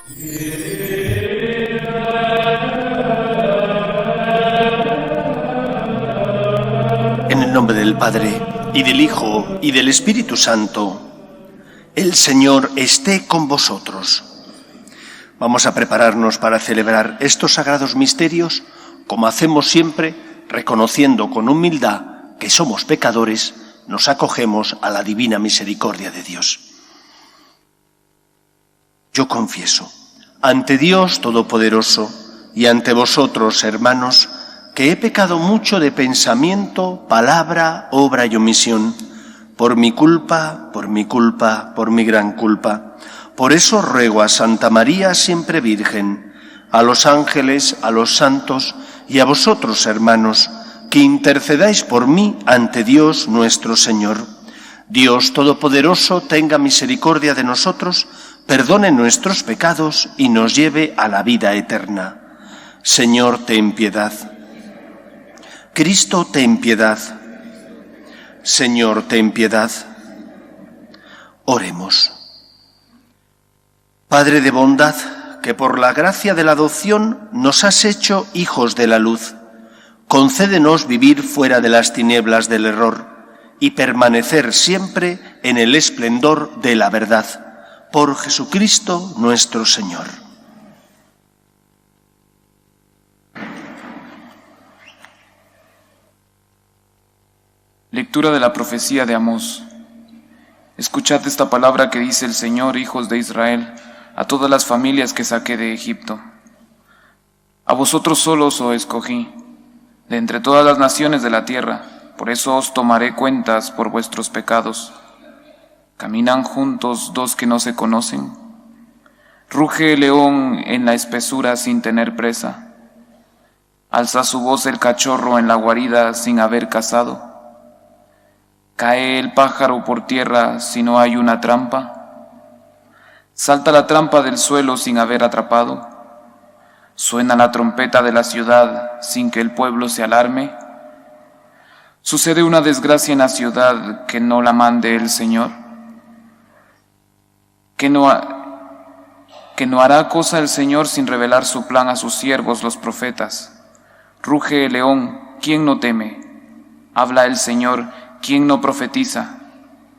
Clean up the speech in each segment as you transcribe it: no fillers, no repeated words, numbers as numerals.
En el nombre del Padre, y del Hijo, y del Espíritu Santo, el Señor esté con vosotros. Vamos a prepararnos para celebrar estos sagrados misterios, como hacemos siempre, reconociendo con humildad que somos pecadores, nos acogemos a la divina misericordia de Dios. Yo confieso ante Dios Todopoderoso y ante vosotros, hermanos, que he pecado mucho de pensamiento, palabra, obra y omisión, por mi culpa, por mi gran culpa. Por eso ruego a Santa María, siempre Virgen, a los ángeles, a los santos y a vosotros, hermanos, que intercedáis por mí ante Dios nuestro Señor. Dios Todopoderoso tenga misericordia de nosotros, perdone nuestros pecados y nos lleve a la vida eterna. Señor, ten piedad. Cristo, ten piedad. Señor, ten piedad. Oremos. Padre de bondad, que por la gracia de la adopción nos has hecho hijos de la luz, concédenos vivir fuera de las tinieblas del error y permanecer siempre en el esplendor de la verdad. Por Jesucristo nuestro Señor. Lectura de la profecía de Amós. Escuchad esta palabra que dice el Señor, hijos de Israel, a todas las familias que saqué de Egipto. A vosotros solos os escogí, de entre todas las naciones de la tierra, por eso os tomaré cuentas por vuestros pecados. ¿Caminan juntos dos que no se conocen? Ruge el león en la espesura sin tener presa. Alza su voz el cachorro en la guarida sin haber cazado. ¿Cae el pájaro por tierra si no hay una trampa? ¿Salta la trampa del suelo sin haber atrapado? ¿Suena la trompeta de la ciudad sin que el pueblo se alarme? ¿Sucede una desgracia en la ciudad que no la mande el Señor? ¿Que no hará cosa el Señor sin revelar su plan a sus siervos los profetas? Ruge el león, ¿quién no teme? Habla el Señor, ¿quién no profetiza?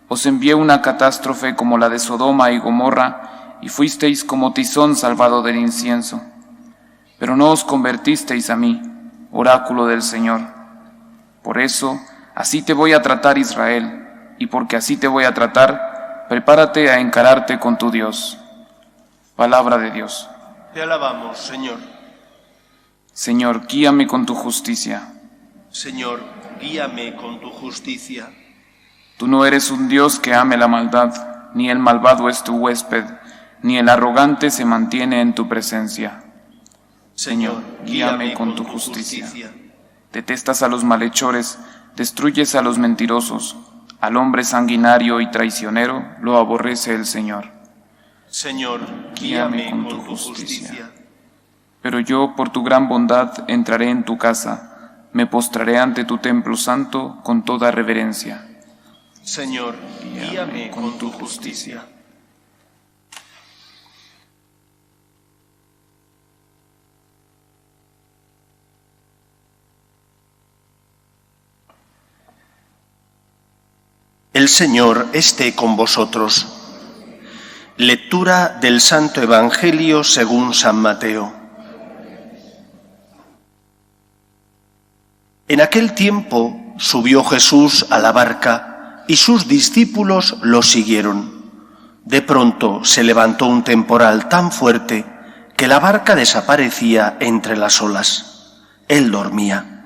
Os envié una catástrofe como la de Sodoma y Gomorra, y fuisteis como tizón salvado del incienso. Pero no os convertisteis a mí, oráculo del Señor. Por eso, así te voy a tratar, Israel, y porque así te voy a tratar, prepárate a encararte con tu Dios. Palabra de Dios. Te alabamos, Señor. Señor, guíame con tu justicia. Señor, guíame con tu justicia. Tú no eres un Dios que ame la maldad, ni el malvado es tu huésped, ni el arrogante se mantiene en tu presencia. Señor, guíame con tu justicia. Detestas a los malhechores, destruyes a los mentirosos. Al hombre sanguinario y traicionero lo aborrece el Señor. Señor, guíame con tu justicia. Pero yo, por tu gran bondad, entraré en tu casa, me postraré ante tu templo santo con toda reverencia. Señor, guíame con tu justicia. El Señor esté con vosotros. Lectura del Santo Evangelio según San Mateo. En aquel tiempo subió Jesús a la barca y sus discípulos lo siguieron. De pronto se levantó un temporal tan fuerte que la barca desaparecía entre las olas. Él dormía.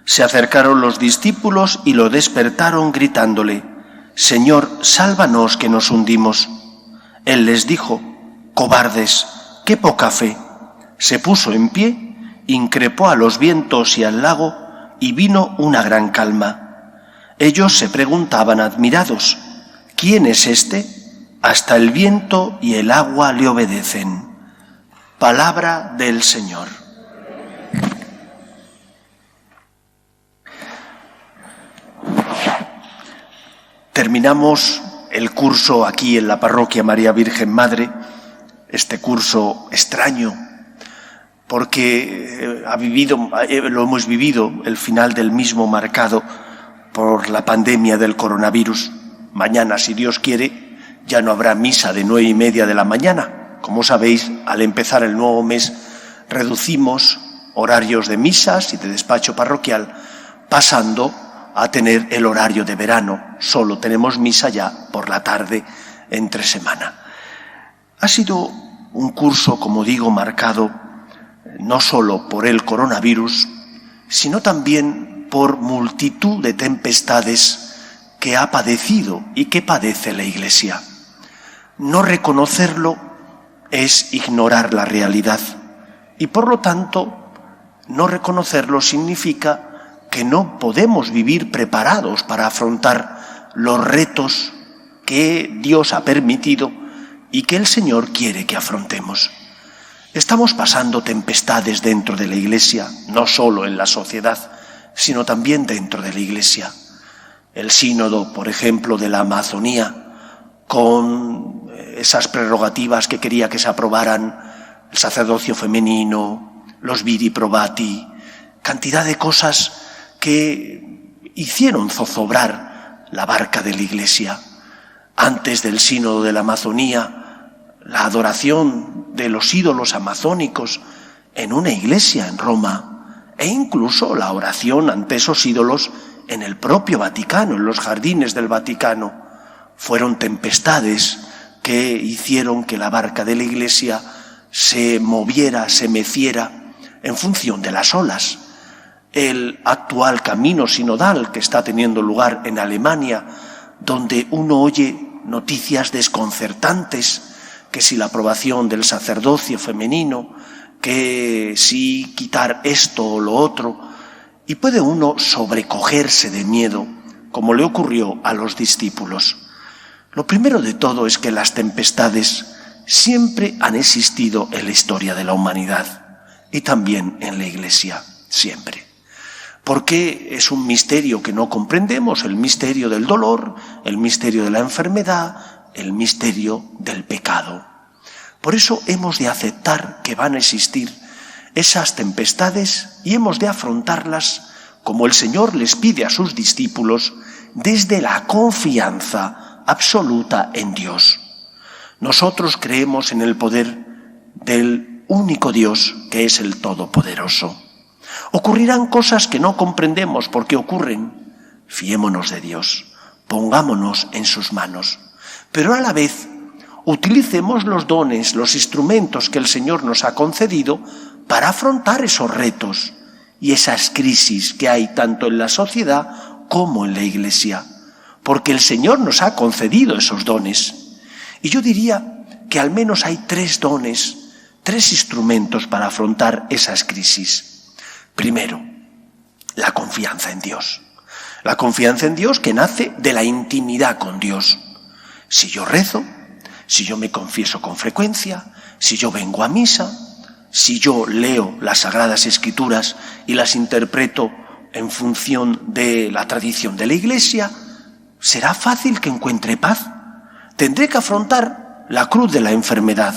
Se acercaron los discípulos y lo despertaron gritándole: «Señor, sálvanos que nos hundimos». Él les dijo: «Cobardes, qué poca fe». Se puso en pie, increpó a los vientos y al lago, y vino una gran calma. Ellos se preguntaban admirados: «¿Quién es este? Hasta el viento y el agua le obedecen». Palabra del Señor. Terminamos el curso aquí en la parroquia María Virgen Madre, este curso extraño, porque lo hemos vivido, el final del mismo marcado por la pandemia del coronavirus. Mañana, si Dios quiere, ya no habrá misa de 9:30 de la mañana. Como sabéis, al empezar el nuevo mes, reducimos horarios de misas y de despacho parroquial, pasando a tener el horario de verano. Solo tenemos misa ya por la tarde, entre semana. Ha sido un curso, como digo, marcado no solo por el coronavirus, sino también por multitud de tempestades que ha padecido y que padece la Iglesia. No reconocerlo es ignorar la realidad y, por lo tanto, no reconocerlo significa que no podemos vivir preparados para afrontar los retos que Dios ha permitido y que el Señor quiere que afrontemos. Estamos pasando tempestades dentro de la Iglesia, no solo en la sociedad, sino también dentro de la Iglesia. El sínodo, por ejemplo, de la Amazonía, con esas prerrogativas que quería que se aprobaran, el sacerdocio femenino, los viri probati, cantidad de cosas que hicieron zozobrar la barca de la Iglesia. Antes del sínodo de la Amazonía, la adoración de los ídolos amazónicos en una iglesia en Roma, e incluso la oración ante esos ídolos en el propio Vaticano, en los jardines del Vaticano. Fueron tempestades que hicieron que la barca de la Iglesia se moviera, se meciera en función de las olas. El actual camino sinodal que está teniendo lugar en Alemania, donde uno oye noticias desconcertantes, que si la aprobación del sacerdocio femenino, que si quitar esto o lo otro, y puede uno sobrecogerse de miedo, como le ocurrió a los discípulos. Lo primero de todo es que las tempestades siempre han existido en la historia de la humanidad y también en la Iglesia, siempre. Porque es un misterio que no comprendemos, el misterio del dolor, el misterio de la enfermedad, el misterio del pecado. Por eso hemos de aceptar que van a existir esas tempestades y hemos de afrontarlas como el Señor les pide a sus discípulos, desde la confianza absoluta en Dios. Nosotros creemos en el poder del único Dios, que es el Todopoderoso. Ocurrirán cosas que no comprendemos por qué ocurren. Fiémonos de Dios, pongámonos en sus manos, pero a la vez utilicemos los dones, los instrumentos que el Señor nos ha concedido para afrontar esos retos y esas crisis que hay tanto en la sociedad como en la Iglesia, porque el Señor nos ha concedido esos dones. Y yo diría que al menos hay 3 dones, 3 instrumentos para afrontar esas crisis. Primero, la confianza en Dios. La confianza en Dios que nace de la intimidad con Dios. Si yo rezo, si yo me confieso con frecuencia, si yo vengo a misa, si yo leo las Sagradas Escrituras y las interpreto en función de la tradición de la Iglesia, ¿será fácil que encuentre paz? Tendré que afrontar la cruz de la enfermedad,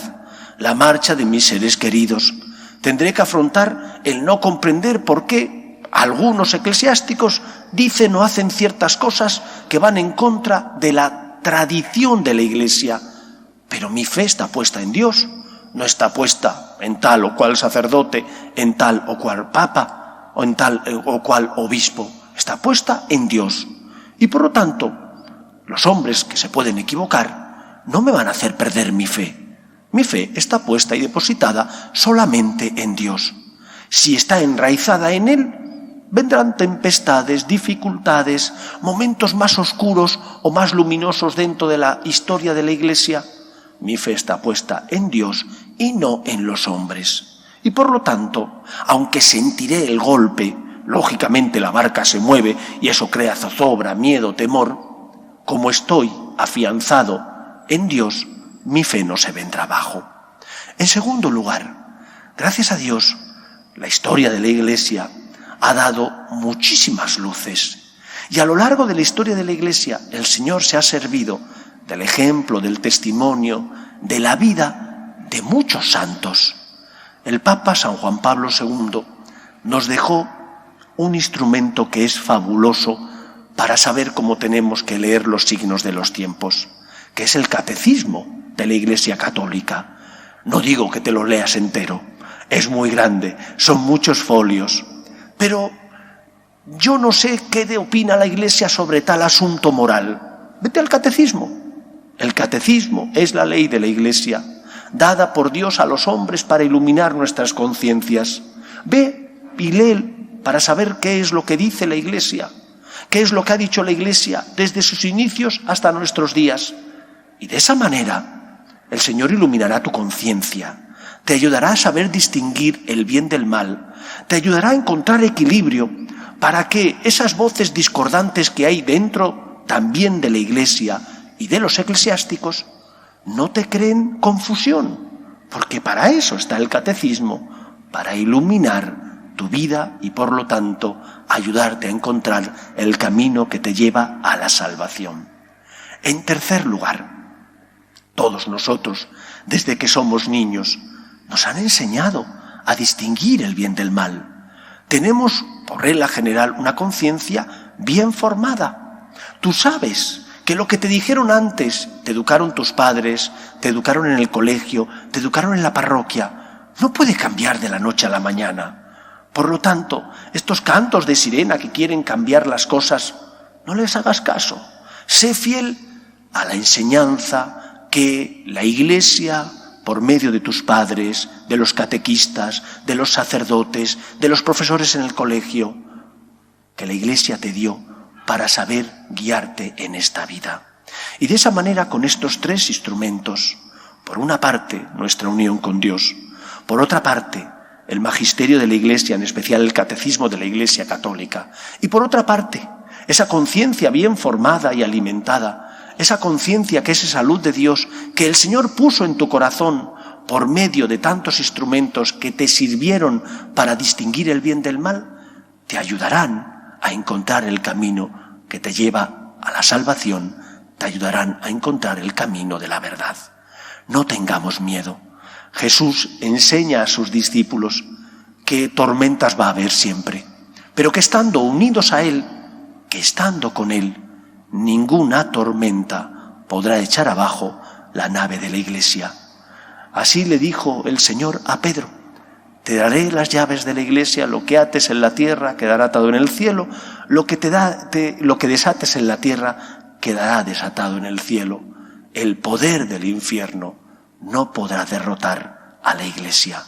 la marcha de mis seres queridos. Tendré que afrontar el no comprender por qué algunos eclesiásticos dicen o hacen ciertas cosas que van en contra de la tradición de la Iglesia. Pero mi fe está puesta en Dios, no está puesta en tal o cual sacerdote, en tal o cual papa o en tal o cual obispo. Está puesta en Dios. Y por lo tanto, los hombres que se pueden equivocar no me van a hacer perder mi fe. Mi fe está puesta y depositada solamente en Dios. Si está enraizada en Él, vendrán tempestades, dificultades, momentos más oscuros o más luminosos dentro de la historia de la Iglesia. Mi fe está puesta en Dios y no en los hombres. Y por lo tanto, aunque sentiré el golpe, lógicamente la barca se mueve y eso crea zozobra, miedo, temor, como estoy afianzado en Dios, mi fe no se vendrá abajo. En segundo lugar, gracias a Dios, la historia de la Iglesia ha dado muchísimas luces. Y a lo largo de la historia de la Iglesia, el Señor se ha servido del ejemplo, del testimonio, de la vida de muchos santos. El Papa San Juan Pablo II nos dejó un instrumento que es fabuloso para saber cómo tenemos que leer los signos de los tiempos, que es el Catecismo de la Iglesia Católica. No digo que te lo leas entero, es muy grande, son muchos folios, pero yo no sé qué opina la Iglesia sobre tal asunto moral. Vete al Catecismo. El Catecismo es la ley de la Iglesia, dada por Dios a los hombres para iluminar nuestras conciencias. Ve y lee para saber qué es lo que dice la Iglesia, qué es lo que ha dicho la Iglesia desde sus inicios hasta nuestros días. Y de esa manera el Señor iluminará tu conciencia, te ayudará a saber distinguir el bien del mal, te ayudará a encontrar equilibrio para que esas voces discordantes que hay dentro también de la Iglesia y de los eclesiásticos no te creen confusión, porque para eso está el Catecismo, para iluminar tu vida y por lo tanto ayudarte a encontrar el camino que te lleva a la salvación. En tercer lugar, todos nosotros, desde que somos niños, nos han enseñado a distinguir el bien del mal. Tenemos, por regla general, una conciencia bien formada. Tú sabes que lo que te dijeron antes, te educaron tus padres, te educaron en el colegio, te educaron en la parroquia, no puede cambiar de la noche a la mañana. Por lo tanto, estos cantos de sirena que quieren cambiar las cosas, no les hagas caso. Sé fiel a la enseñanza que la Iglesia, por medio de tus padres, de los catequistas, de los sacerdotes, de los profesores en el colegio, que la Iglesia te dio para saber guiarte en esta vida. Y de esa manera, con estos tres instrumentos, por una parte, nuestra unión con Dios, por otra parte, el magisterio de la Iglesia, en especial el catecismo de la Iglesia Católica, y por otra parte, esa conciencia bien formada y alimentada, esa conciencia que es esa luz de Dios que el Señor puso en tu corazón por medio de tantos instrumentos que te sirvieron para distinguir el bien del mal, te ayudarán a encontrar el camino que te lleva a la salvación, te ayudarán a encontrar el camino de la verdad. No tengamos miedo. Jesús enseña a sus discípulos que tormentas va a haber siempre, pero que estando unidos a Él, que estando con Él, ninguna tormenta podrá echar abajo la nave de la Iglesia. Así le dijo el Señor a Pedro: te daré las llaves de la Iglesia, lo que ates en la tierra quedará atado en el cielo, lo que desates en la tierra quedará desatado en el cielo. El poder del infierno no podrá derrotar a la Iglesia,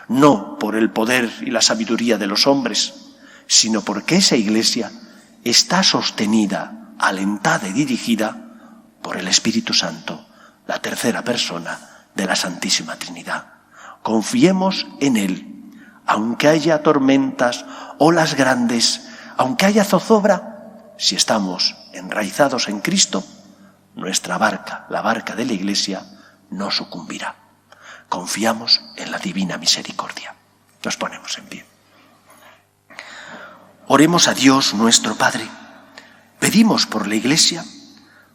no por el poder y la sabiduría de los hombres, sino porque esa Iglesia está sostenida, alentada y dirigida por el Espíritu Santo, la tercera persona de la Santísima Trinidad. Confiemos en Él, aunque haya tormentas, olas grandes, aunque haya zozobra, si estamos enraizados en Cristo, nuestra barca, la barca de la Iglesia, no sucumbirá. Confiamos en la divina misericordia. Nos ponemos en pie. Oremos a Dios nuestro Padre. Pedimos por la Iglesia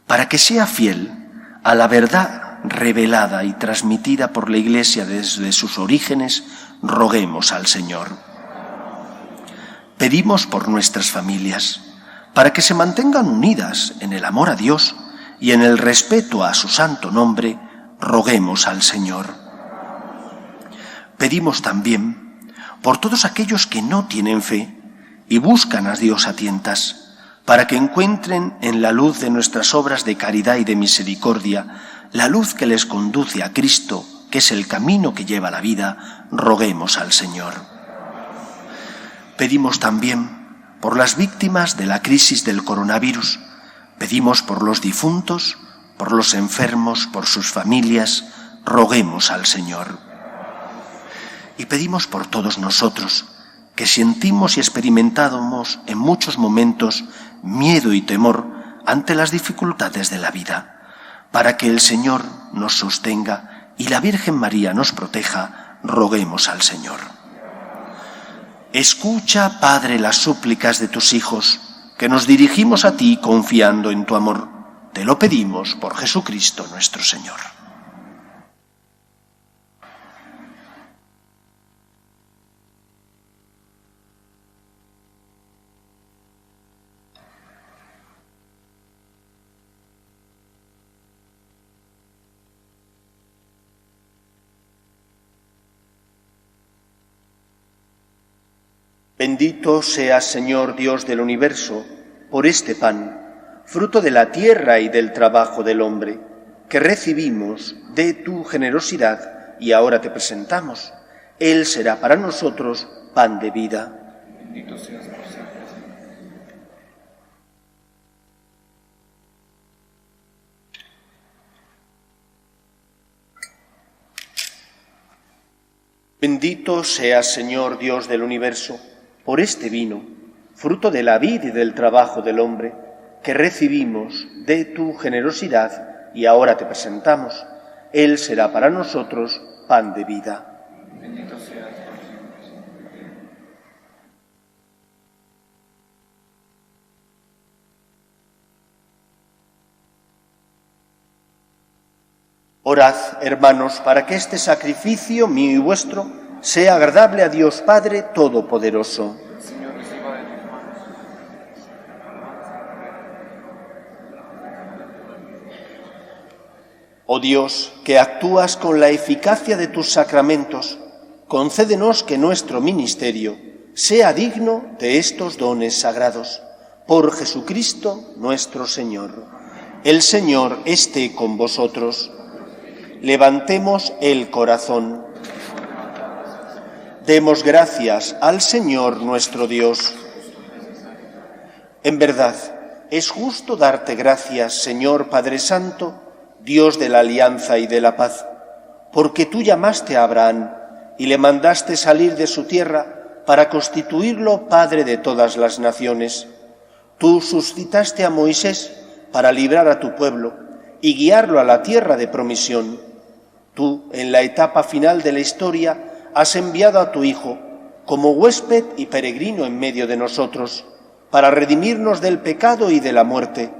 para que sea fiel a la verdad revelada y transmitida por la Iglesia desde sus orígenes. Roguemos al Señor. Pedimos por nuestras familias para que se mantengan unidas en el amor a Dios y en el respeto a su santo nombre. Roguemos al Señor. Pedimos también por todos aquellos que no tienen fe y buscan a Dios a tientas, para que encuentren en la luz de nuestras obras de caridad y de misericordia la luz que les conduce a Cristo, que es el camino que lleva a la vida. Roguemos al Señor. Pedimos también por las víctimas de la crisis del coronavirus. Pedimos por los difuntos, por los enfermos, por sus familias. Roguemos al Señor. Y pedimos por todos nosotros, que sentimos y experimentamos en muchos momentos miedo y temor ante las dificultades de la vida, para que el Señor nos sostenga y la Virgen María nos proteja. Roguemos al Señor. Escucha, Padre, las súplicas de tus hijos, que nos dirigimos a ti confiando en tu amor. Te lo pedimos por Jesucristo nuestro Señor. Bendito seas, Señor Dios del universo, por este pan, fruto de la tierra y del trabajo del hombre, que recibimos de tu generosidad y ahora te presentamos. Él será para nosotros pan de vida. Bendito seas por siempre. Bendito seas, Señor Dios del universo, por este vino, fruto de la vid y del trabajo del hombre, que recibimos de tu generosidad y ahora te presentamos. Él será para nosotros pan de vida. Bendito seas por siempre. Orad, hermanos, para que este sacrificio mío y vuestro sea agradable a Dios Padre Todopoderoso. El Señor reciba de tus manos. Oh Dios, que actúas con la eficacia de tus sacramentos, concédenos que nuestro ministerio sea digno de estos dones sagrados. Por Jesucristo nuestro Señor. El Señor esté con vosotros. Levantemos el corazón. Demos gracias al Señor nuestro Dios. En verdad, es justo darte gracias, Señor Padre Santo, Dios de la alianza y de la paz, porque tú llamaste a Abraham y le mandaste salir de su tierra para constituirlo Padre de todas las naciones. Tú suscitaste a Moisés para librar a tu pueblo y guiarlo a la tierra de promisión. Tú, en la etapa final de la historia, has enviado a tu Hijo como huésped y peregrino en medio de nosotros, para redimirnos del pecado y de la muerte,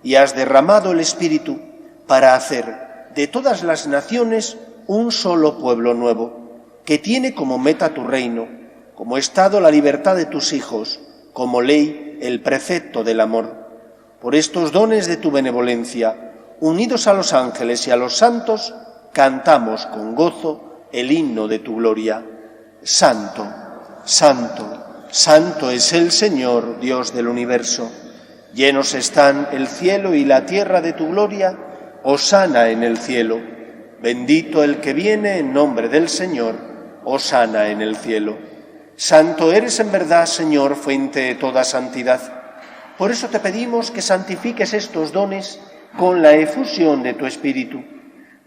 y has derramado el Espíritu para hacer de todas las naciones un solo pueblo nuevo, que tiene como meta tu reino, como estado la libertad de tus hijos, como ley el precepto del amor. Por estos dones de tu benevolencia, unidos a los ángeles y a los santos, cantamos con gozo el himno de tu gloria. Santo, santo, santo es el Señor, Dios del universo. Llenos están el cielo y la tierra de tu gloria. Hosana en el cielo. Bendito el que viene en nombre del Señor. Hosana en el cielo. Santo eres en verdad, Señor, fuente de toda santidad. Por eso te pedimos que santifiques estos dones con la efusión de tu Espíritu,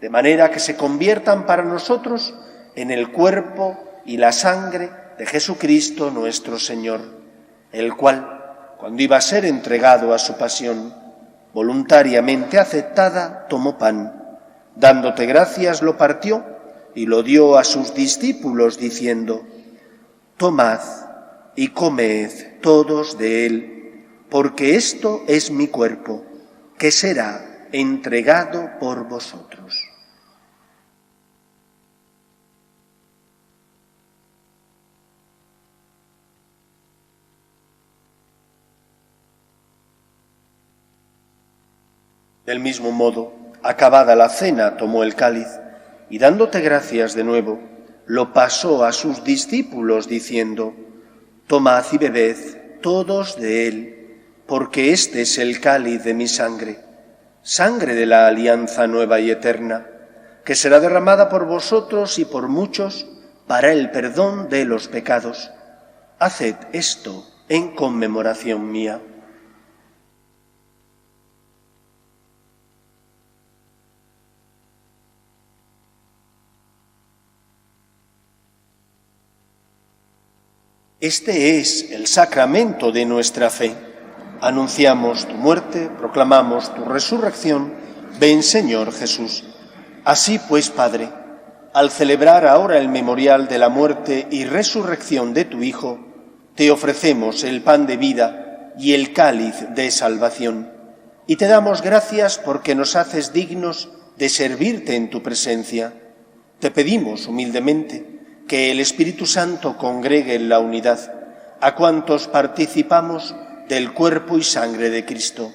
de manera que se conviertan para nosotros en el cuerpo y la sangre de Jesucristo nuestro Señor, el cual, cuando iba a ser entregado a su pasión, voluntariamente aceptada, tomó pan, dándote gracias lo partió y lo dio a sus discípulos diciendo: Tomad y comed todos de él, porque esto es mi cuerpo, que será entregado por vosotros. Del mismo modo, acabada la cena, tomó el cáliz y, dándote gracias de nuevo, lo pasó a sus discípulos diciendo: Tomad y bebed todos de él, porque este es el cáliz de mi sangre, sangre de la alianza nueva y eterna, que será derramada por vosotros y por muchos para el perdón de los pecados. Haced esto en conmemoración mía. Este es el sacramento de nuestra fe. Anunciamos tu muerte, proclamamos tu resurrección. Ven, Señor Jesús. Así pues, Padre, al celebrar ahora el memorial de la muerte y resurrección de tu Hijo, te ofrecemos el pan de vida y el cáliz de salvación, y te damos gracias porque nos haces dignos de servirte en tu presencia. Te pedimos humildemente que el Espíritu Santo congregue en la unidad a cuantos participamos del cuerpo y sangre de Cristo.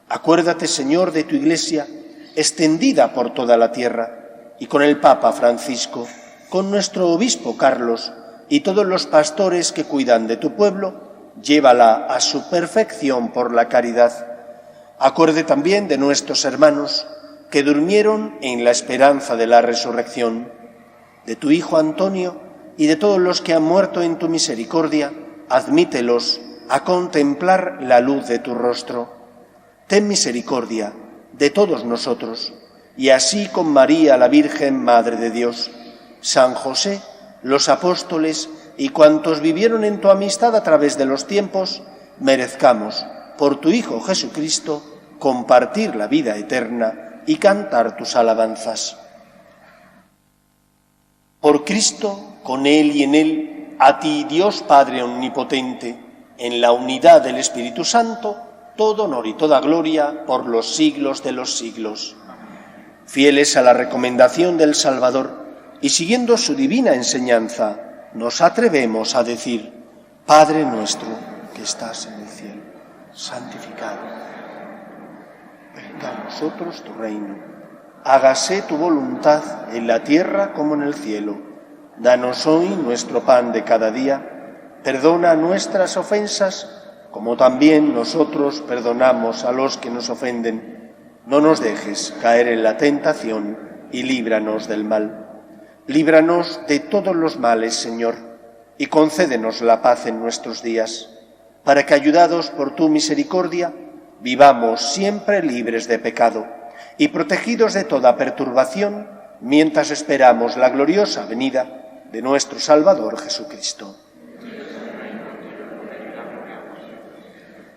Acuérdate, Señor, de tu Iglesia, extendida por toda la tierra, y con el Papa Francisco, con nuestro Obispo Carlos y todos los pastores que cuidan de tu pueblo, llévala a su perfección por la caridad. Acuerde también de nuestros hermanos que durmieron en la esperanza de la resurrección, de tu Hijo Antonio y de todos los que han muerto en tu misericordia, admítelos a contemplar la luz de tu rostro. Ten misericordia de todos nosotros, y así con María, la Virgen Madre de Dios, San José, los apóstoles y cuantos vivieron en tu amistad a través de los tiempos, merezcamos, por tu Hijo Jesucristo, compartir la vida eterna y cantar tus alabanzas. Por Cristo, con Él y en Él, a ti, Dios Padre Omnipotente, en la unidad del Espíritu Santo, todo honor y toda gloria por los siglos de los siglos. Fieles a la recomendación del Salvador y siguiendo su divina enseñanza, nos atrevemos a decir: Padre nuestro que estás en el cielo, santificado. Venga a nosotros tu reino. Hágase tu voluntad en la tierra como en el cielo. Danos hoy nuestro pan de cada día. Perdona nuestras ofensas, como también nosotros perdonamos a los que nos ofenden. No nos dejes caer en la tentación y líbranos del mal. Líbranos de todos los males, Señor, y concédenos la paz en nuestros días, para que, ayudados por tu misericordia, vivamos siempre libres de pecado y protegidos de toda perturbación, mientras esperamos la gloriosa venida de nuestro Salvador Jesucristo.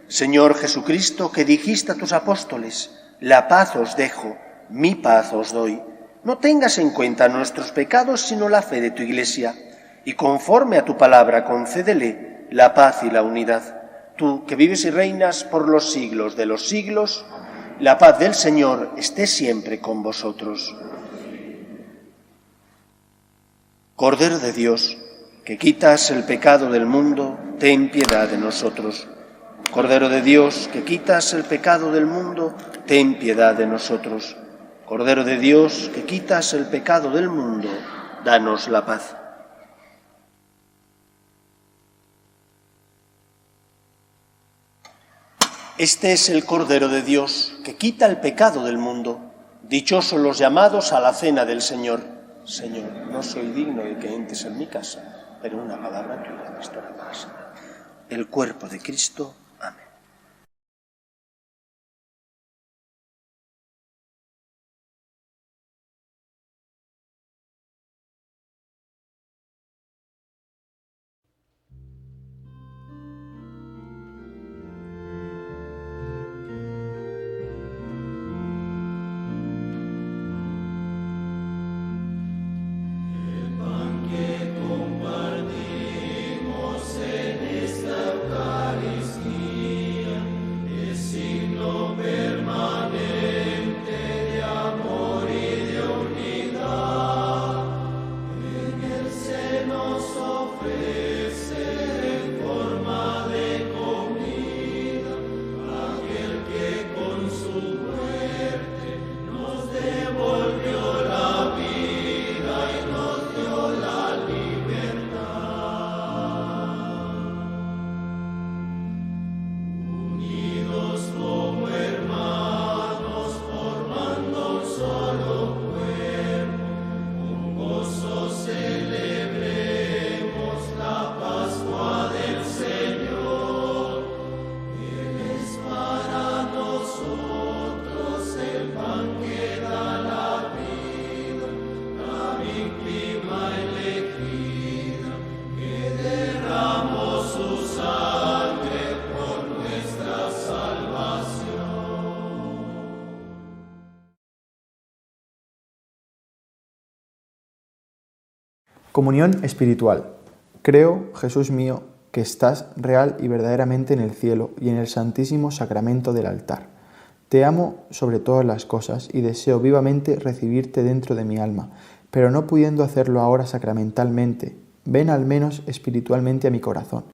Señor Jesucristo, que dijiste a tus apóstoles: la paz os dejo, mi paz os doy. No tengas en cuenta nuestros pecados, sino la fe de tu Iglesia, y conforme a tu palabra concédele la paz y la unidad. Tú, que vives y reinas por los siglos de los siglos, la paz del Señor esté siempre con vosotros. Cordero de Dios, que quitas el pecado del mundo, ten piedad de nosotros. Cordero de Dios, que quitas el pecado del mundo, ten piedad de nosotros. Cordero de Dios, que quitas el pecado del mundo, danos la paz. Este es el Cordero de Dios, que quita el pecado del mundo. Dichosos los llamados a la cena del Señor. Señor, no soy digno de que entres en mi casa, pero una palabra tuya bastará para sanar. El cuerpo de Cristo. Amén. Comunión espiritual. Creo, Jesús mío, que estás real y verdaderamente en el cielo y en el santísimo sacramento del altar. Te amo sobre todas las cosas y deseo vivamente recibirte dentro de mi alma, pero no pudiendo hacerlo ahora sacramentalmente, ven al menos espiritualmente a mi corazón.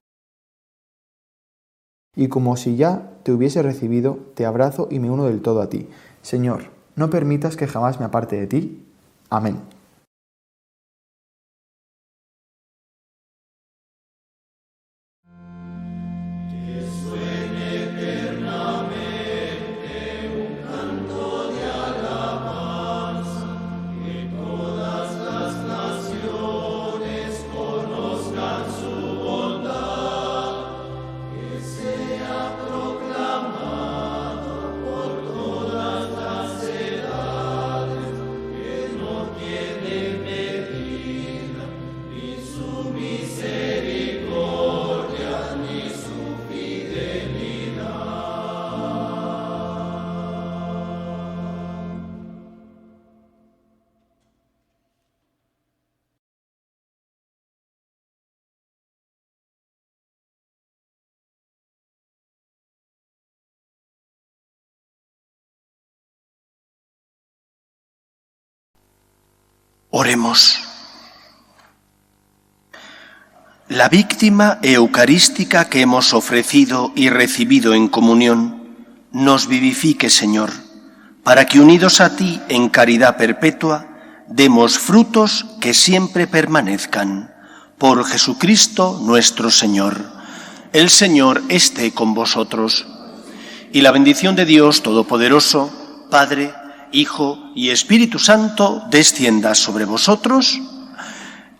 Y como si ya te hubiese recibido, te abrazo y me uno del todo a ti. Señor, no permitas que jamás me aparte de ti. Amén. Oremos. La víctima eucarística que hemos ofrecido y recibido en comunión nos vivifique, Señor, para que unidos a ti en caridad perpetua demos frutos que siempre permanezcan. Por Jesucristo nuestro Señor. El Señor esté con vosotros. Y la bendición de Dios Todopoderoso, Padre, Hijo y Espíritu Santo, descienda sobre vosotros.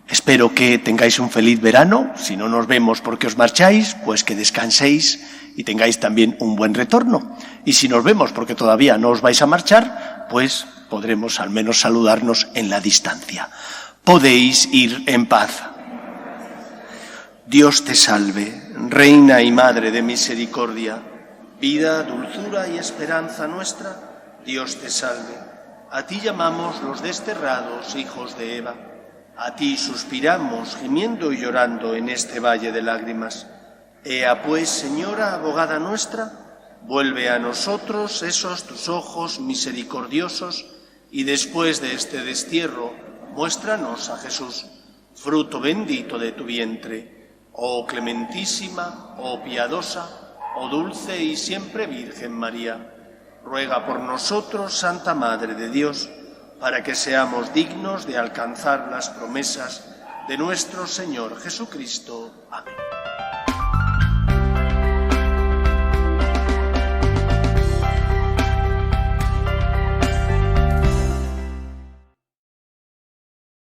Espero que tengáis un feliz verano. Si no nos vemos porque os marcháis, pues que descanséis y tengáis también un buen retorno. Y si nos vemos porque todavía no os vais a marchar, pues podremos al menos saludarnos en la distancia. Podéis ir en paz. Dios te salve, Reina y Madre de misericordia, vida, dulzura y esperanza nuestra. Dios te salve. A ti llamamos los desterrados hijos de Eva. A ti suspiramos, gimiendo y llorando en este valle de lágrimas. Ea pues, Señora, abogada nuestra, vuelve a nosotros esos tus ojos misericordiosos y después de este destierro, muéstranos a Jesús, fruto bendito de tu vientre. Oh clementísima, oh piadosa, oh dulce y siempre Virgen María, ruega por nosotros, Santa Madre de Dios, para que seamos dignos de alcanzar las promesas de nuestro Señor Jesucristo. Amén.